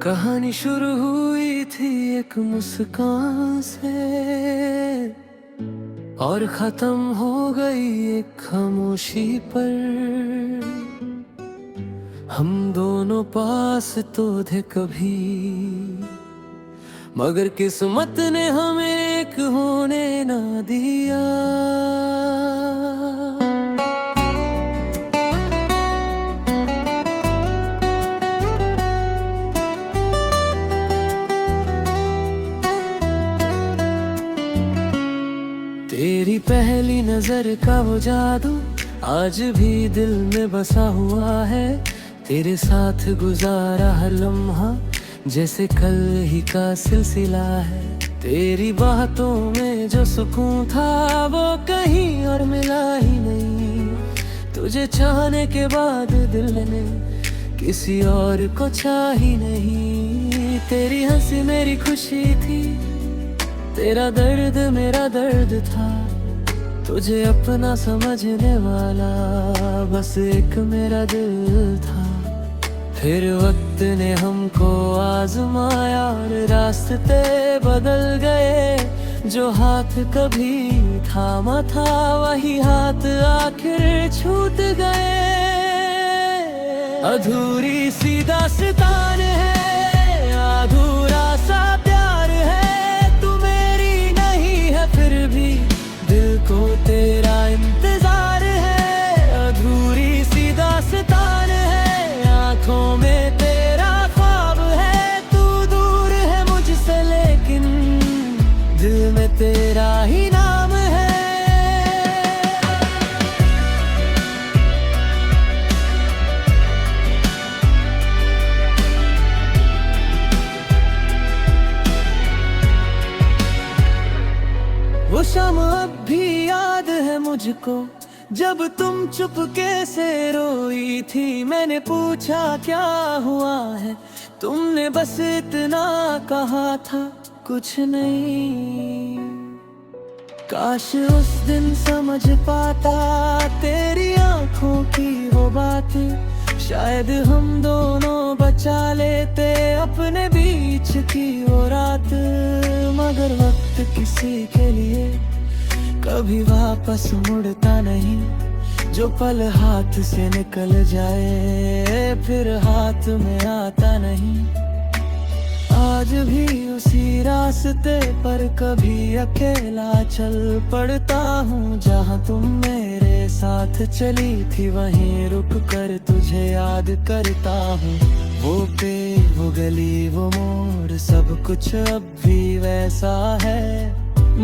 कहानी शुरू हुई थी एक मुस्कान से और खत्म हो गई एक खामोशी पर। हम दोनों पास तो थे कभी, मगर किस्मत ने हमें एक होने ना दिया। तेरी पहली नजर का वो जादू आज भी दिल में बसा हुआ है। तेरे साथ गुजारा हर लम्हा जैसे कल ही का सिलसिला है। तेरी बातों में जो सुकून था वो कहीं और मिला ही नहीं। तुझे चाहने के बाद दिल ने किसी और को चाही नहीं। तेरी हंसी मेरी खुशी थी, तेरा दर्द मेरा दर्द था। तुझे अपना समझने वाला बस एक मेरा दिल था। फिर वक्त ने हमको आजमाया और रास्ते बदल गए। जो हाथ कभी थामा था वही हाथ आखिर छूट गए। अधूरी सी दास्तान है, अधूरा सा प्यार है। तू मेरी नहीं है फिर भी दिल को तेरा इंतजार है। अधूरी सी दास्तान है, आंखों में तेरा ख्वाब है। तू दूर है मुझसे लेकिन दिल में तेरा ही नाम है। वो शाम अब भी याद है मुझको जब तुम चुपके से रोई थी। मैंने पूछा क्या हुआ है, तुमने बस इतना कहा था कुछ नहीं। काश उस दिन समझ पाता तेरी आंखों की वो बातें। शायद हम दोनों बचा लेते अपने बीच की वो रात। मगर वक्त किसी के लिए कभी वापस मुड़ता नहीं। जो पल हाथ से निकल जाए फिर हाथ में आता नहीं। आज भी उसी रास्ते पर कभी अकेला चल पड़ता हूँ। जहाँ तुम मेरे साथ चली थी वहीं रुक कर तुझे याद करता हूँ। वो पेड़ वो गली वो मोड़ सब कुछ अब भी वैसा है।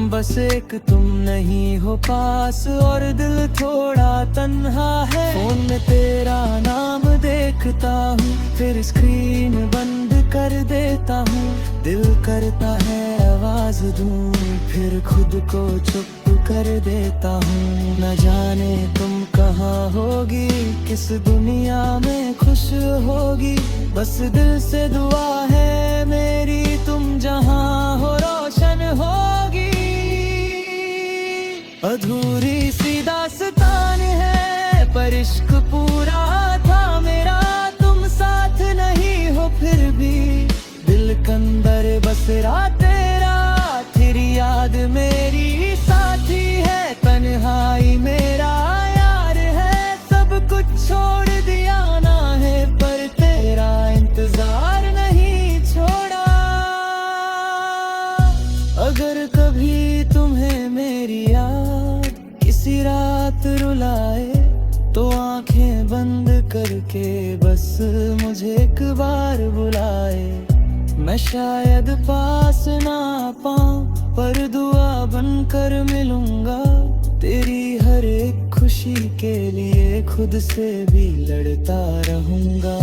बस एक तुम नहीं हो पास और दिल थोड़ा तन्हा है। फोन में तेरा नाम देखता हूँ फिर स्क्रीन बंद कर देता हूँ। दिल करता है आवाज दूँ फिर खुद को चुप कर देता हूँ। न जाने तुम कहाँ होगी, किस दुनिया में खुश होगी। बस दिल से दुआ है मेरी तुम जहाँ हो रोशन होगी। अधूरी सी दास्तान है पर इश्क पूरा था मेरा। तुम साथ नहीं हो फिर भी दिल कंदर बस रहा तेरा। तेरी याद मेरी साथी है, तन्हाई मेरा यार है। सब कुछ छोड़ दिया ना है पर तेरा इंतजार नहीं छोड़ा। अगर कभी तुम्हें मेरी याद किसी रात रुलाए तो आंखें बंद करके बस मुझे एक बार बुलाए। मैं शायद पास ना पाऊं पर दुआ बनकर मिलूंगा। तेरी हर एक खुशी के लिए खुद से भी लड़ता रहूंगा।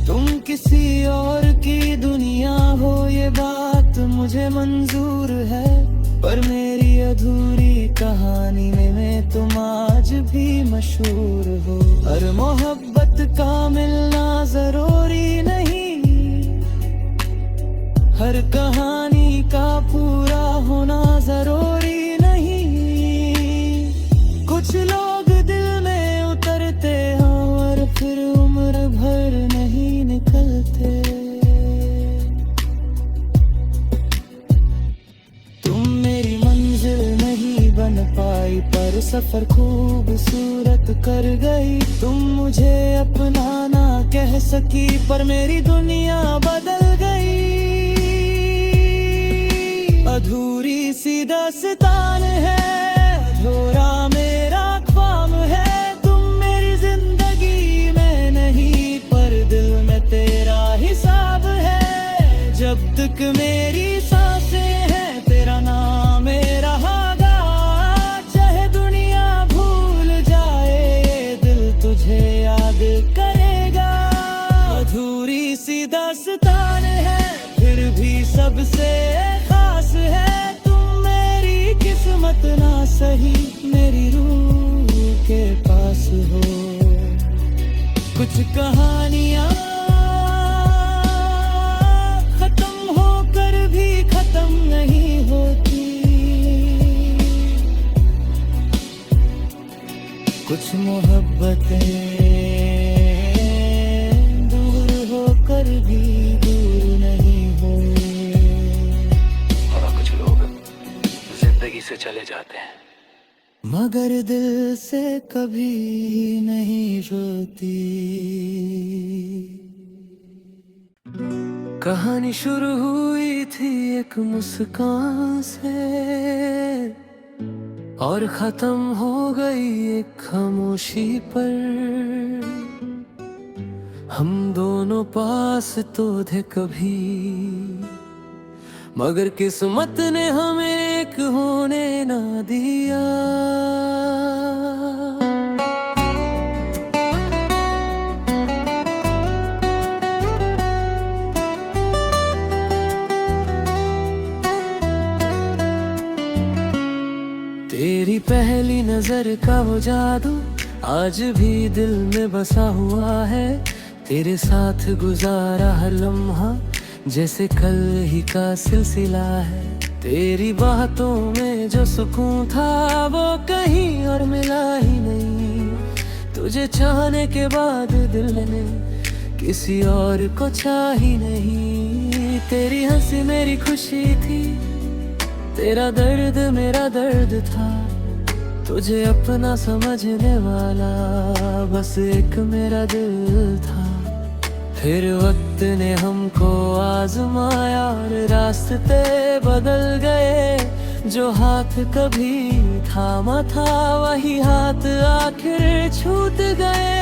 तुम किसी और की दुनिया हो ये बात मुझे मंजूर है। पर मेरी अधूरी कहानी में तुम आज भी मशहूर हो। हर मोहब्बत का मिलना जरूरी नहीं, हर कहानी का पूरा होना जरूरी नहीं। कुछ लोग दिल में उतरते हैं और फिर उम्र भर नहीं निकलते। सफर खूबसूरत कर गई। तुम मुझे अपना ना कह सकी, पर मेरी दुनिया बदल गई। अधूरी सी दास्तान है, अधूरा मेरा ख्वाब है। तुम मेरी जिंदगी में नहीं, पर दिल में तेरा हिसाब है। जब तक मेरी सांसें हैं, तेरा नाम मेरा हागा। चाहे दुनिया भूल जाए, ये दिल तुझे याद करेगा। अधूरी सी दास्तान है, फिर भी सबसे खास है। तुम मेरी किस्मत ना सही, मेरी रूह के पास हो। कुछ कहानियाँ खत्म होकर भी खत्म नहीं होती, कुछ मोहब्बतें दूर होकर भी दूर नहीं होती। और कुछ लोग जिंदगी से चले जाते हैं, मगर दिल से कभी नहीं जुड़ती। कहानी शुरू हुई थी एक मुस्कान से, और खत्म हो गई एक खामोशी पर। हम दोनों पास तो थे कभी, मगर किस्मत ने हमें एक होने ना दिया। तेरी पहली नजर का वो जादू आज भी दिल में बसा हुआ है। तेरे साथ गुजारा हर लम्हा जैसे कल ही का सिलसिला है। तेरी बातों में जो सुकून था वो कहीं और मिला ही नहीं। तुझे चाहने के बाद दिल ने किसी और को चाह ही नहीं। तेरी हंसी मेरी खुशी थी, तेरा दर्द मेरा दर्द था। तुझे अपना समझने वाला बस एक मेरा दिल था। फिर वक्त ने हमको आजमाया और रास्ते बदल गए। जो हाथ कभी थामा था वही हाथ आखिर छूट गए।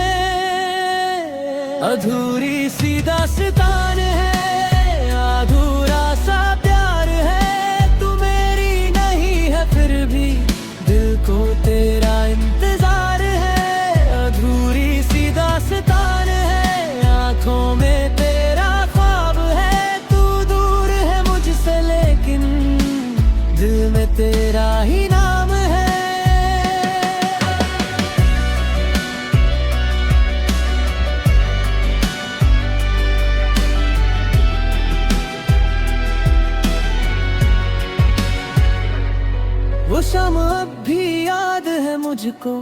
अधूरी सी दास्तान है, अधूरा सा प्यार है। तू मेरी नहीं है फिर भी दिल को तेरा इंतजार है। अधूरी सी दास्तान है, आंखों में तेरा ख्वाब है। तू दूर है मुझसे लेकिन दिल में तेरा ही नाम है। वो शाम अब भी याद है मुझको,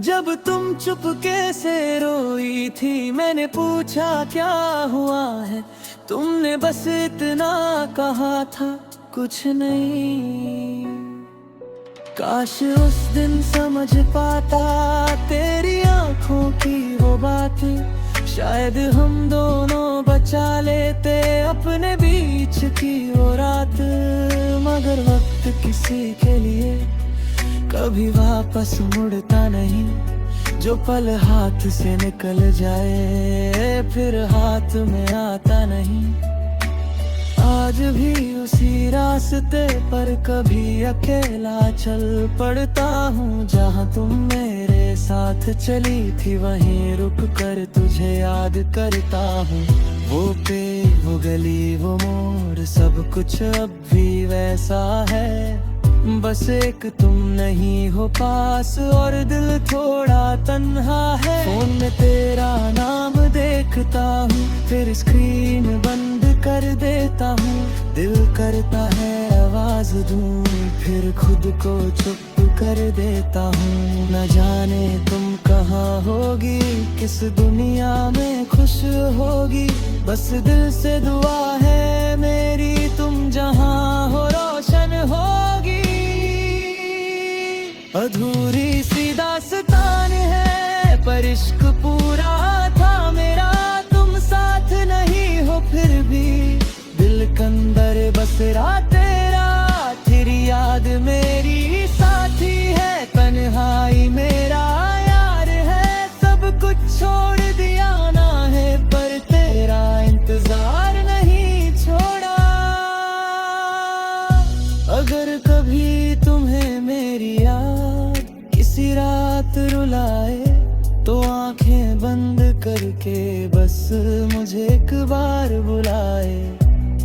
जब तुम चुपके से रोई थी। मैंने पूछा क्या हुआ है, तुमने बस इतना कहा था कुछ नहीं। काश उस दिन समझ पाता तेरी आंखों की वो बातें। शायद हम दोनों बचा लेते अपने बीच की वो रात। मगर वक्त किसी के लिए कभी वापस मुड़ता नहीं। जो पल हाथ से निकल जाए फिर हाथ में आता नहीं। आज भी उसी रास्ते पर कभी अकेला चल पड़ता हूँ। जहाँ तुम मेरे साथ चली थी वहीं रुक कर तुझे याद करता हूँ। वो पेड़ वो गली वो मोड़ सब कुछ अब भी वैसा है। बस एक तुम नहीं हो पास और दिल थोड़ा तन्हा है। फोन में तेरा नाम देखता हूँ फिर स्क्रीन बंद कर देता हूँ। दिल करता है आवाज दूँ फिर खुद को चुप कर देता हूँ। न जाने तुम कहाँ होगी, किस दुनिया में खुश होगी। बस दिल से दुआ है मेरी तुम जहाँ हो रोशन होगी। अधूरी सी पर इश्क पूरा था मेरा, तुम साथ नहीं हो फिर भी दिल कंदर बस रहा तेरा। तेरी याद मेरी साथी है, तन्हाई मेरा यार है, सब कुछ छोड़ दिया ना है पर तेरा इंतजार नहीं छोड़ा। अगर कभी तुम्हें मेरी याद किसी रात रुलाए तो आंखें बंद करके बस मुझे एक बार बुलाए।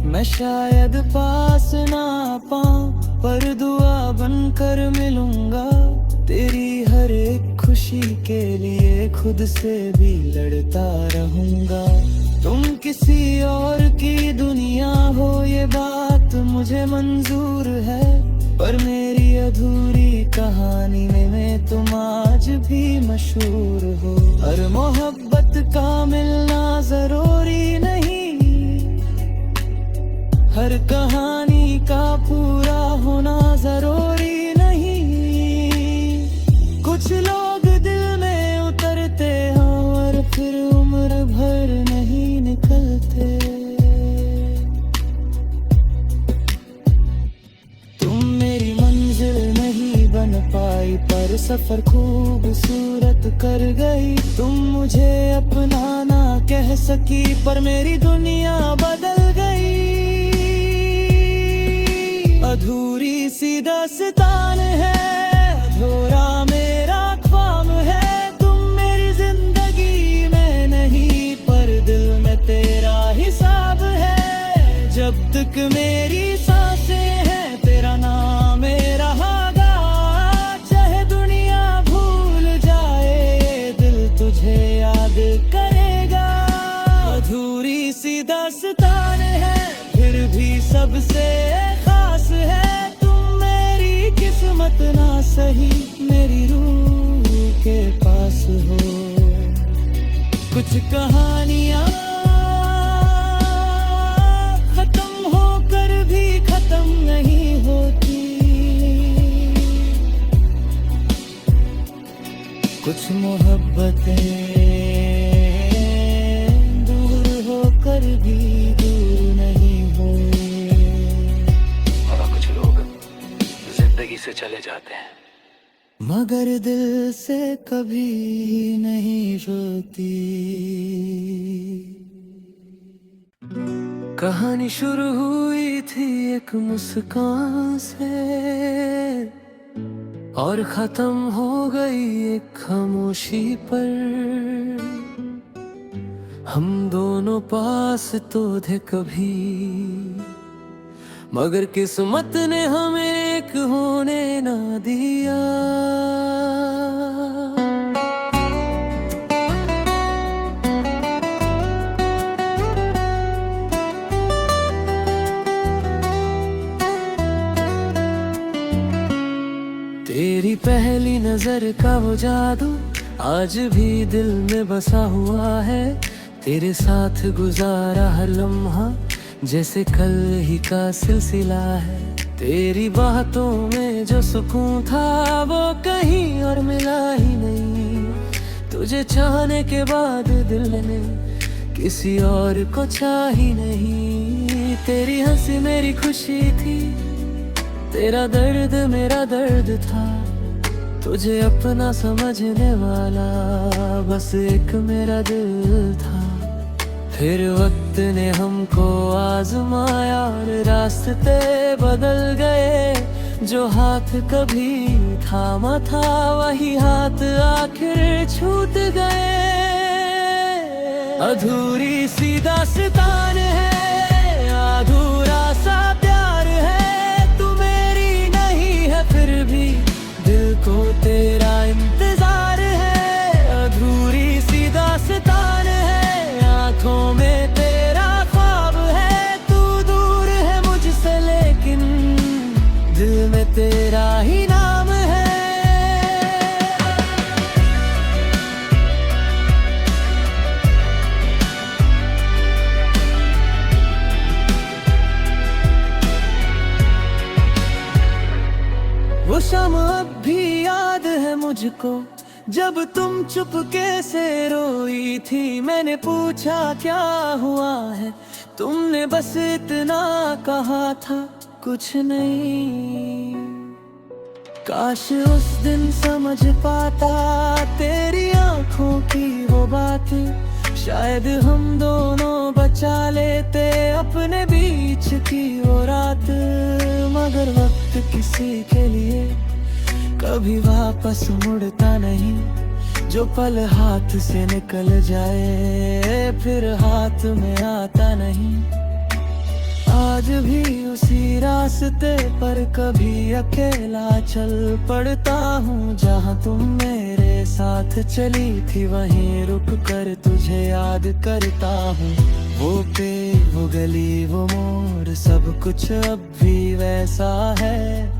मैं शायद पास ना पाऊं पर दुआ बनकर मिलूंगा, तेरी हर एक खुशी के लिए खुद से भी लड़ता रहूंगा। तुम किसी और की दुनिया हो ये बात मुझे मंजूर है, पर मेरी अधूरी कहानी में तुम आज भी मशहूर हो। हर मोहब्बत का मिलना जरूरी नहीं, हर कहानी का पूरा होना जरूरी नहीं। कुछ लोग दिल में उतरते हैं और फिर उम्र भर नहीं निकलते। तुम मेरी मंजिल नहीं बन पाई पर सफर खूबसूरत कर गई। तुम मुझे अपना ना कह सकी पर मेरी दुनिया बदल गई। अधूरी सी दास्तान है, अधूरा मेरा ख्वाब है, तुम मेरी जिंदगी में नहीं पर दिल में तेरा हिसाब है। जब तक मेरी सांसें हैं तेरा नाम मेरा रहेगा, चाहे दुनिया भूल जाए ये दिल तुझे याद करेगा। अधूरी सी दास्तान है फिर भी सबसे खास है, तुम मेरी किस्मत ना सही मेरी रूह के पास हो। कुछ कहानियाँ खत्म होकर भी खत्म नहीं होती, कुछ मोहब्बतें दूर होकर भी दूर नहीं होती। और कुछ लोग जिंदगी से चले जाते हैं मगर दिल से कभी नहीं होती। कहानी शुरू हुई थी एक मुस्कान से और खत्म हो गई एक खामोशी पर। हम दोनों पास तो थे कभी मगर किस्मत ने हमें एक होने ना दिया। तेरी पहली नजर का वो जादू आज भी दिल में बसा हुआ है, तेरे साथ गुजारा हर लम्हा जैसे कल ही का सिलसिला है। तेरी बातों में जो सुकून था वो कहीं और मिला ही नहीं, तुझे चाहने के बाद दिल ने किसी और को चाही नहीं। तेरी हंसी मेरी खुशी थी, तेरा दर्द मेरा दर्द था, तुझे अपना समझने वाला बस एक मेरा दिल था। फिर वक्त ने हमको आजमाया और रास्ते बदल गए, जो हाथ कभी थामा था वही हाथ आखिर छूट गए। अधूरी सी दास्तान है, अधूरा सा प्यार है, तू मेरी नहीं है फिर भी दिल को तेरा इंतजार है। अधूरी सी दास्तान है, आँखों में तेरा ख्वाब है, तू दूर है मुझसे लेकिन दिल में तेरा ही नाम है। वो शाम अब भी याद है मुझको जब तुम चुपके से रोई थी मैंने पूछा क्या हुआ है, तुमने बस इतना कहा था कुछ नहीं। काश उस दिन समझ पाता तेरी आंखों की वो बातें, शायद हम दोनों बचा लेते अपने बीच की वो रात। मगर वक्त किसी के लिए कभी वापस मुड़ता नहीं, जो पल हाथ से निकल जाए फिर हाथ में आता नहीं। आज भी उसी रास्ते पर कभी अकेला चल पड़ता हूँ, जहाँ तुम मेरे साथ चली थी वहीं रुक कर तुझे याद करता हूँ। वो पेड़ वो गली वो मोड़ सब कुछ अब भी वैसा है,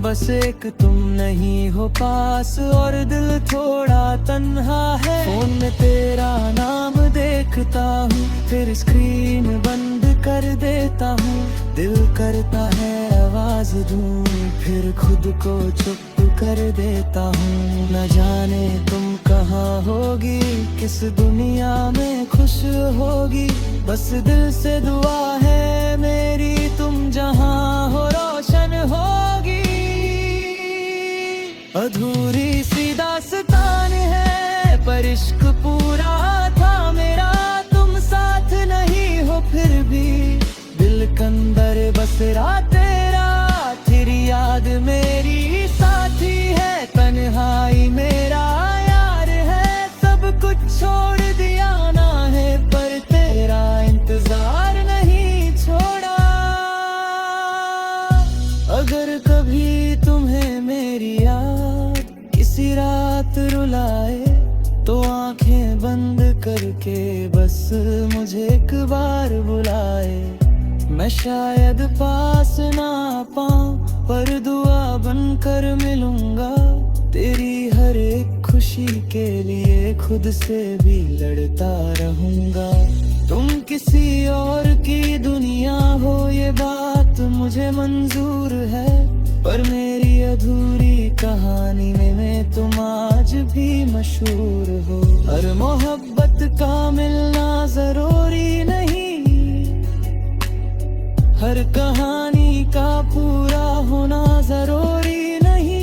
बस एक तुम नहीं हो पास और दिल थोड़ा तन्हा है। फोन में तेरा नाम देखता हूँ फिर स्क्रीन बंद कर देता हूँ, दिल करता है आवाज दूं फिर खुद को चुप कर देता हूँ। न जाने तुम कहाँ होगी किस दुनिया में खुश होगी, बस दिल से दुआ है मेरी तुम जहाँ हो रोशन होगी। अधूरी सी दास्तान है पर इश्क पूरा था मेरा, तुम साथ नहीं हो फिर भी दिल कंदर बसरा तेरा। तेरी याद मेरी साथी है, तन्हाई मेरा यार है, सब कुछ छोड़ दिया ना है पर तेरा इंतजार नहीं छोड़ा। अगर कभी तुम्हें मेरी याद किसी रात रुलाए तो आंखें बंद करके बस मुझे एक बार बुलाए। मैं शायद पास ना पाऊं पर दुआ बनकर मिलूंगा, तेरी हर एक खुशी के लिए खुद से भी लड़ता रहूंगा। तुम किसी और की दुनिया हो ये बात मुझे मंजूर है, पर मेरी अधूरी कहानी में तुम आज भी मशहूर हो। हर मोहब्बत का मिलना जरूरी नहीं, हर कहानी का पूरा होना जरूरी नहीं।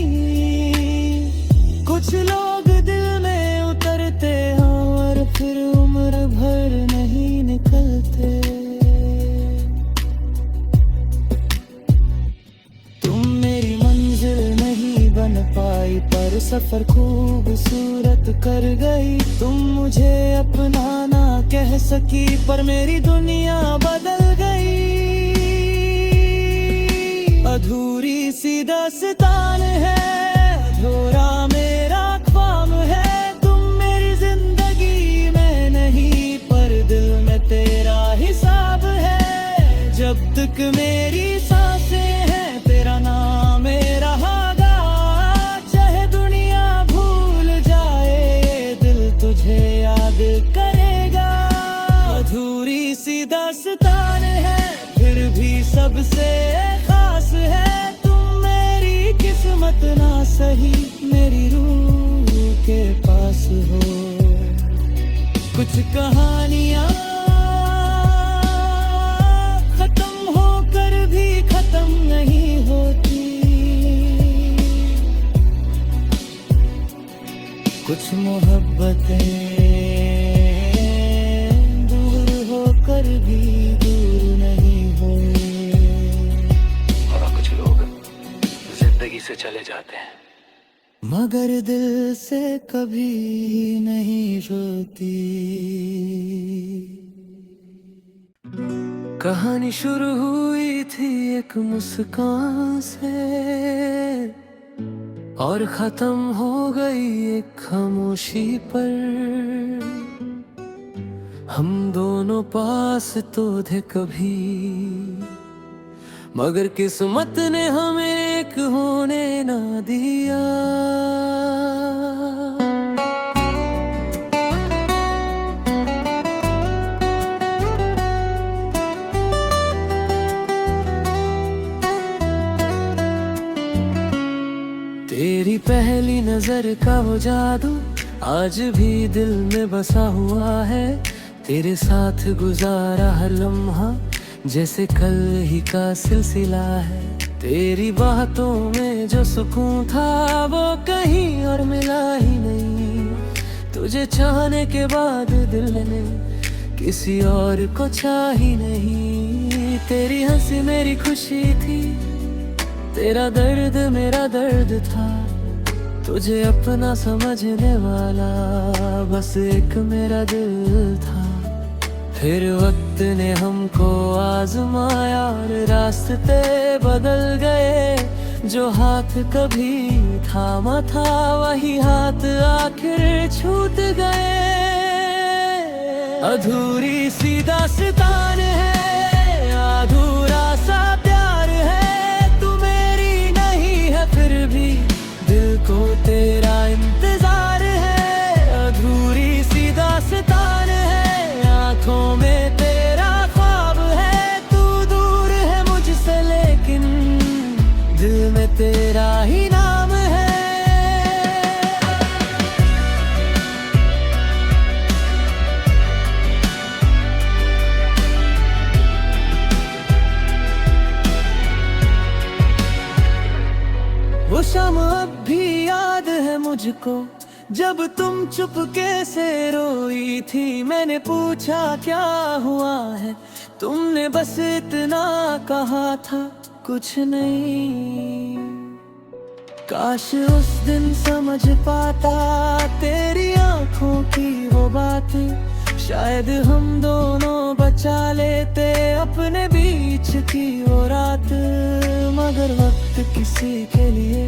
कुछ लोग दिल में उतरते हैं और फिर उम्र भर नहीं निकलते। तुम मेरी मंजिल नहीं बन पाई पर सफर खूबसूरत कर गई। तुम मुझे अपना ना कह सकी पर मेरी दुनिया बदल गई। अधूरी सी दास्तान है, अधूरा मेरा ख्वाब है, तुम मेरी जिंदगी में नहीं पर दिल में तेरा हिसाब है। जब तक मेरी सांसें हैं तेरा नाम रहेगा, चाहे दुनिया भूल जाए ये दिल तुझे याद करेगा। अधूरी सी दास्तान है फिर भी सबसे खास है, तुम मेरी किस्मत ना सही मेरी रूह के पास हो। कुछ कहानियाँ खत्म होकर भी खत्म नहीं होती, कुछ मोहब्बतें दूर होकर भी दूर नहीं होती, और कुछ लोग जिंदगी से चले जाते हैं मगर दिल से कभी नहीं छूटती। कहानी शुरू हुई थी एक मुस्कान से और खत्म हो गई एक खामोशी पर। हम दोनों पास तो थे कभी मगर किस्मत ने हमें एक होने ना दिया। तेरी पहली नजर नजर का वो जादू आज भी दिल में बसा हुआ है। तेरे साथ गुजारा हर लम्हा जैसे कल ही का सिलसिला है। तेरी बातों में जो सुकून था वो कहीं और मिला ही नहीं। तुझे चाहने के बाद दिल ने किसी और को चाह ही नहीं। तेरी हंसी मेरी खुशी थी, तेरा दर्द मेरा दर्द था। तुझे अपना समझने वाला बस एक मेरा दिल था। फिर वक्त ने हमको आजमाया और रास्ते बदल गए। जो हाथ कभी थामा था वही हाथ आखिर छूट गए। अधूरी सी दास्तान है, अधूरा सा प्यार है। तू मेरी नहीं है फिर भी दिल को तेरा इंतजार है। अधूरी सी दास्तान है, आंखों में तेरा ख्वाब है। तू दूर है मुझसे लेकिन दिल में तेरा ही नाम है। वो शाम अब भी याद है मुझको जब तुम चुपके से रोई थी। मैंने पूछा क्या हुआ है, तुमने बस इतना कहा था कुछ नहीं। काश उस दिन समझ पाता तेरी आंखों की वो बातें। शायद हम दोनों बचा लेते अपने बीच की वो रात। मगर वक्त किसी के लिए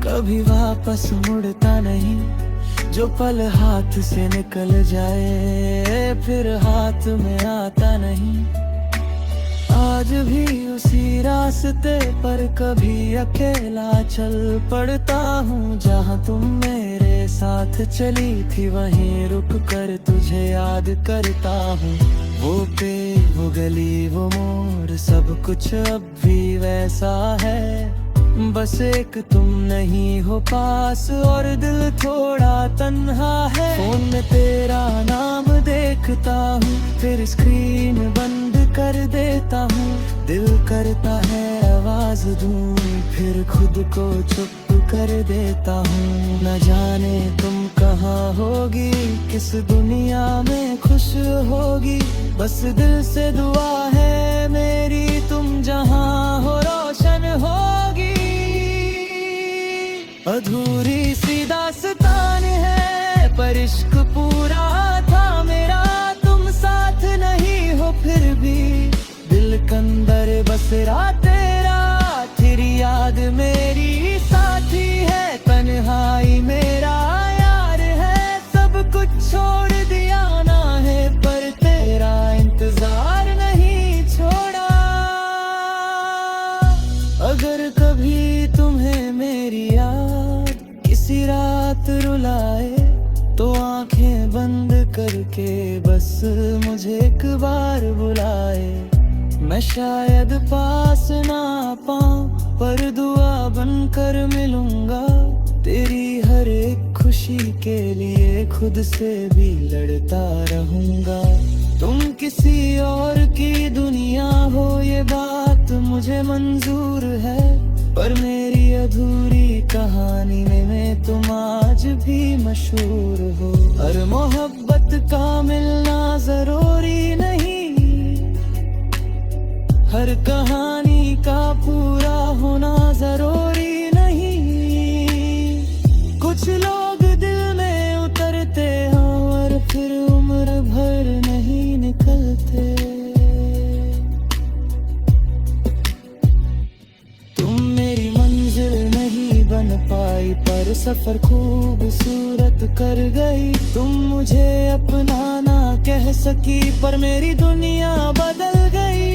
कभी वापस मुड़ता नहीं। जो पल हाथ से निकल जाए फिर हाथ में आता नहीं। आज भी उसी रास्ते पर कभी अकेला चल पड़ता हूँ। जहाँ तुम मेरे साथ चली थी वहीं रुक कर तुझे याद करता हूँ। वो पेड़ वो गली वो मोड़ सब कुछ अब भी वैसा है। बस एक तुम नहीं हो पास और दिल थोड़ा तन्हा है। फोन में तेरा नाम देखता हूँ फिर स्क्रीन बंद कर देता हूँ। दिल करता है आवाज दूँ फिर खुद को चुप कर देता हूँ। न जाने तुम कहाँ होगी, किस दुनिया में खुश होगी। बस दिल से दुआ है मेरी तुम जहाँ हो रोशन होगी। अधूरी सी दास्तान है पर इश्क पूरा था मेरा। तुम साथ नहीं हो फिर भी दिल कंदर बसरा तेरा। तेरी याद मेरी साथी है, तन्हाई मेरा यार है। सब कुछ छोड़ दिया ना है पर तेरा इंतजार नहीं छोड़ा। अगर कभी तुम्हें मेरी याद किसी रात रुलाए तो आंखें बंद करके बस मुझे एक बार बुलाए। मैं शायद पास ना पाऊं पर दुआ बनकर मिलूंगा। तेरी हर एक खुशी के लिए खुद से भी लड़ता रहूंगा। तुम किसी और की दुनिया हो ये बात मुझे मंजूर है। पर मेरी अधूरी कहानी में तुम आज भी मशहूर हो। हर मोहब्बत का मिलना जरूरी नहीं, हर कहानी का पूरा होना जरूरी नहीं। कुछ लोग दिल में उतरते हैं और फिर उम्र भर नहीं निकलते। तुम मेरी मंजिल नहीं बन पाई पर सफर खूबसूरत कर गई। तुम मुझे अपना ना कह सकी पर मेरी दुनिया बदल गई।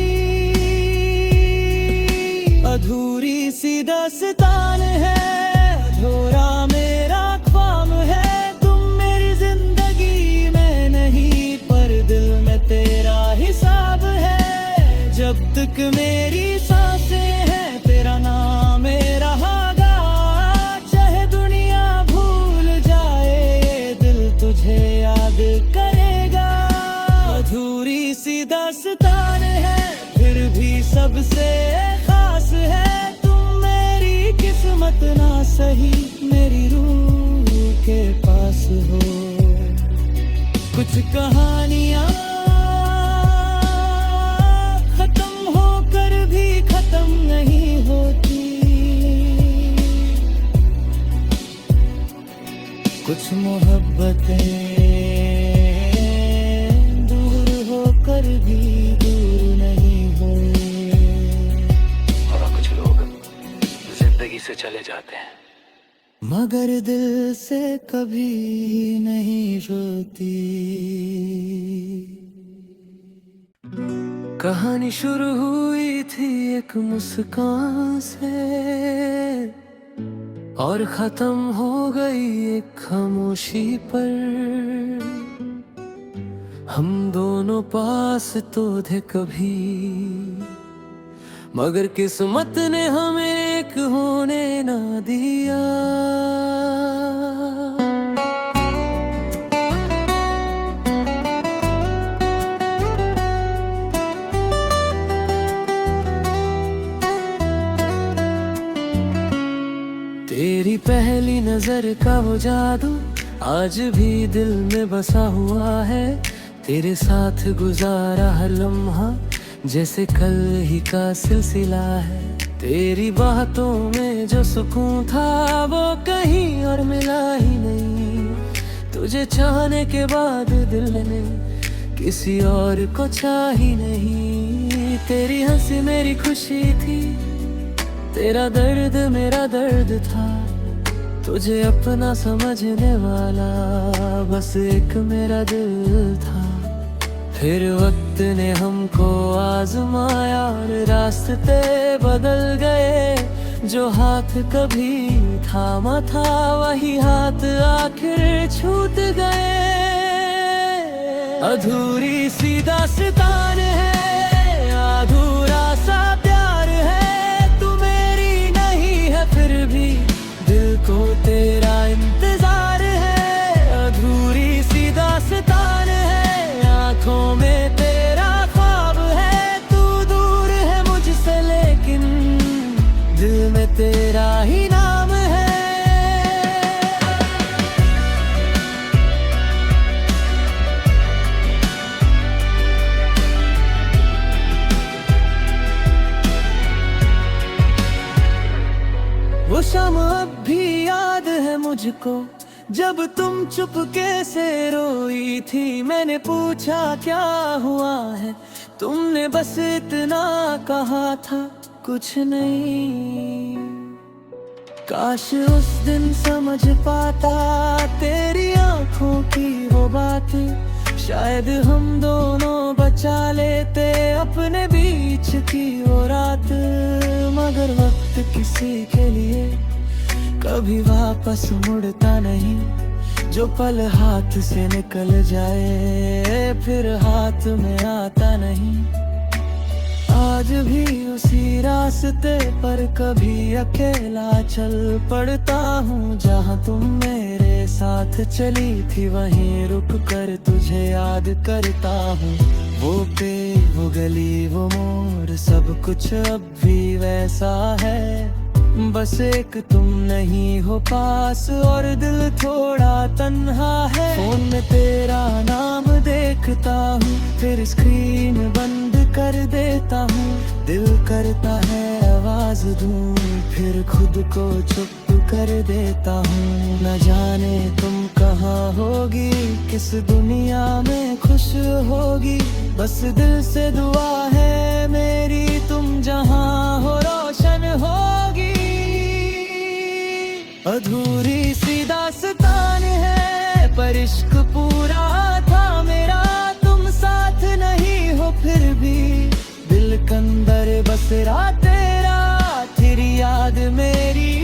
अधूरी सी दास्तान है, अधूरा मेरा ख्वाब है। तुम मेरी जिंदगी में नहीं पर दिल में तेरा हिसाब है। जब तक मेरी सांसें हैं तेरा नाम रहागा। चाहे दुनिया सबसे खास है। तुम मेरी किस्मत ना सही, मेरी रूह के पास हो। कुछ कहानियाँ खत्म होकर भी खत्म नहीं होती, कुछ मोहब्बतें दूर होकर भी दूर नहीं हुई, और कुछ लोग जिंदगी से चले जाते हैं मगर दिल से कभी नहीं जुड़ती। कहानी शुरू हुई थी एक मुस्कान से, और खत्म हो गई एक खामोशी पर। हम दोनों पास तो थे कभी, मगर किस्मत ने हमें एक होने ना दिया। तेरी पहली नजर का वो जादू आज भी दिल में बसा हुआ है। तेरे साथ गुजारा हर लम्हा जैसे कल ही का सिलसिला है। तेरी बातों में जो सुकून था वो कहीं और मिला ही नहीं। तुझे चाहने के बाद दिल ने किसी और को चाही नहीं। तेरी हंसी मेरी खुशी थी, तेरा दर्द मेरा दर्द था। तुझे अपना समझने वाला बस एक मेरा दिल था। फिर वक्त ने हमको आजमाया और रास्ते बदल गए। जो हाथ कभी थामा था वही हाथ आखिर छूट गए। अधूरी सी दास्तान है, अधूरा सा प्यार है। तू मेरी नहीं है फिर भी दिल को तेरा इंतजार है। अधूरी सी दास्तान है, आंखों में तेरा ख्वाब है। तू दूर है मुझसे लेकिन दिल में तेरा ही नाम है। वो शाम अब भी याद है मुझको, जब तुम चुपके से रोई थी। मैंने पूछा क्या हुआ है, तुमने बस इतना कहा था कुछ नहीं। काश उस दिन समझ पाता तेरी आंखों की वो बातें। शायद हम दोनों बचा लेते अपने बीच की वो रात। मगर वक्त किसी के लिए कभी वापस मुड़ता नहीं। जो पल हाथ से निकल जाए फिर हाथ में आता नहीं। आज भी उसी रास्ते पर कभी अकेला चल पड़ता हूँ। जहाँ तुम मेरे साथ चली थी वहीं रुक कर तुझे याद करता हूँ। वो पेड़ वो गली वो मोड़ सब कुछ अब भी वैसा है। बस एक तुम नहीं हो पास और दिल थोड़ा तन्हा है। फोन में तेरा नाम देखता हूँ फिर स्क्रीन बंद कर देता हूँ। दिल करता है आवाज दूँ फिर खुद को चुप कर देता हूँ। न जाने तुम कहाँ होगी, किस दुनिया में खुश होगी। बस दिल से दुआ है मेरी तुम जहाँ हो रोशन होगी। अधूरी सी दास्तान है पर इश्क पूरा था मेरा। तुम साथ नहीं हो फिर भी दिल कंदर बसरा तेरा। तेरी याद मेरी